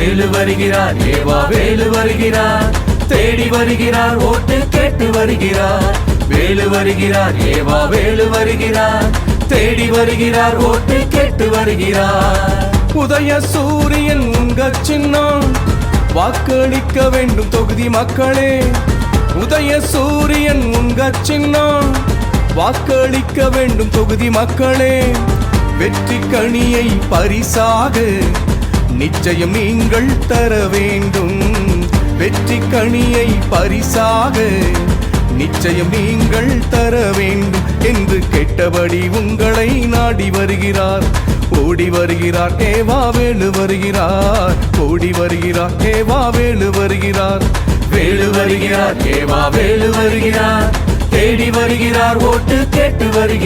வேலு வருகிறார், ஏவா வேலு வருகிறார், தேடி வருகிறார், ஓட்டு கேட்டு வருகிறார். வேலு வருகிறார், ஏவா வேலு வருகிறார், தேடி வருகிறார், ஓட்டு கேட்டு வருகிறார். உதய சூரியன் உங்க சின்னம், வாக்களிக்க வேண்டும் தொகுதி மக்களே. உதய சூரியன் உங்க சின்னம், வாக்களிக்க வேண்டும் தொகுதி மக்களே. வெற்றி கனியை பரிசாக நிச்சயம் நீங்கள் தர வேண்டும். வெற்றி கனியை பரிசாக நிச்சயம் நீங்கள் தர வேண்டும் என்று கேட்டபடி உங்களை நாடி வருகிறார், ஓடி வருகிறார், ஏவா வேலு வருகிறார். ஓடி வருகிறார், ஏவா வேலு வருகிறார். வேலு வருகிறார், ஏவா வேலு வருகிறார், தேடி வருகிறார், ஓட்டு கேட்டு வருகிறார்.